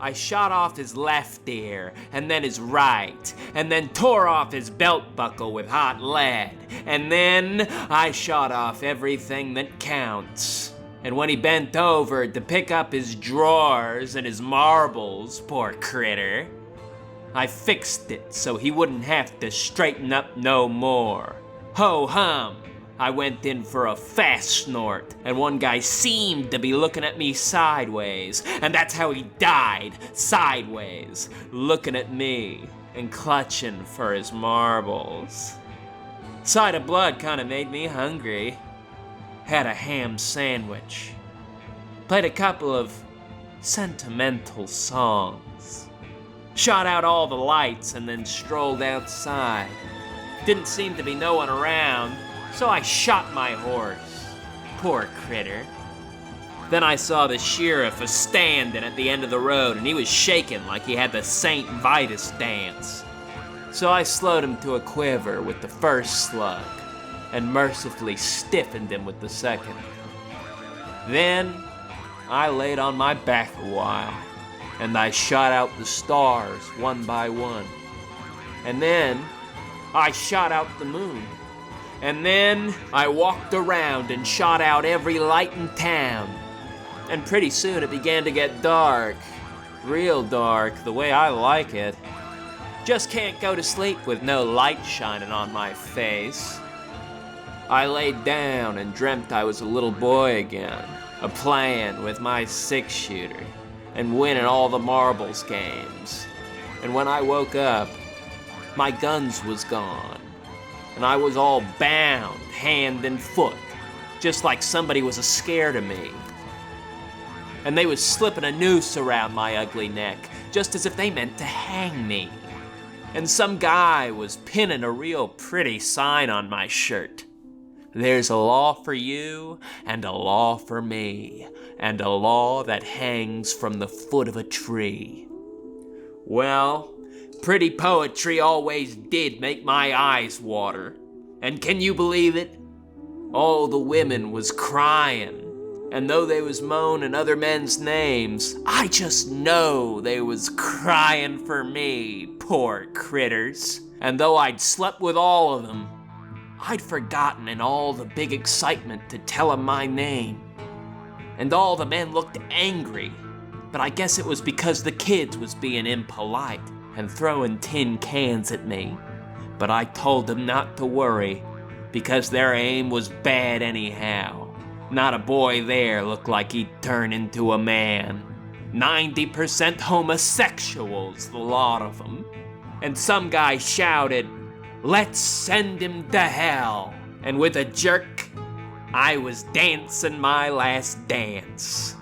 I shot off his left ear, and then his right, and then tore off his belt buckle with hot lead, and then I shot off everything that counts. And when he bent over to pick up his drawers and his marbles, poor critter, I fixed it so he wouldn't have to straighten up no more. Ho-hum! I went in for a fast snort, and one guy seemed to be looking at me sideways, and that's how he died, sideways, looking at me and clutching for his marbles. Sight of blood kinda made me hungry. Had a ham sandwich. Played a couple of sentimental songs. Shot out all the lights and then strolled outside. Didn't seem to be no one around, so I shot my horse. Poor critter. Then I saw the sheriff a-standing at the end of the road, and he was shaking like he had the St. Vitus dance. So I slowed him to a quiver with the first slug, and mercifully stiffened him with the second. Then I laid on my back a while, and I shot out the stars one by one. And then I shot out the moon. And then I walked around and shot out every light in town. And pretty soon it began to get dark. Real dark, the way I like it. Just can't go to sleep with no light shining on my face. I laid down and dreamt I was a little boy again, a-playing with my six-shooter and winning all the marbles games. And when I woke up, my guns was gone, and I was all bound, hand and foot, just like somebody was a-scared of me. And they was slipping a noose around my ugly neck, just as if they meant to hang me. And some guy was pinning a real pretty sign on my shirt. There's a law for you, and a law for me, and a law that hangs from the foot of a tree. Well, pretty poetry always did make my eyes water. And can you believe it? All the women was crying. And though they was moaning other men's names, I just know they was crying for me, poor critters. And though I'd slept with all of them, I'd forgotten in all the big excitement to tell 'em my name. And all the men looked angry, but I guess it was because the kids was being impolite and throwing tin cans at me. But I told them not to worry, because their aim was bad anyhow. Not a boy there looked like he'd turn into a man. 90% homosexuals, the lot of them. And some guy shouted, "Let's send him to hell." And with a jerk, I was dancing my last dance.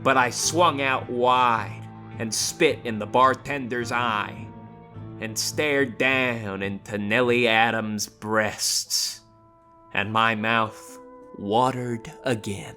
But I swung out wide and spit in the bartender's eye and stared down into Nellie Adams' breasts. And my mouth watered again.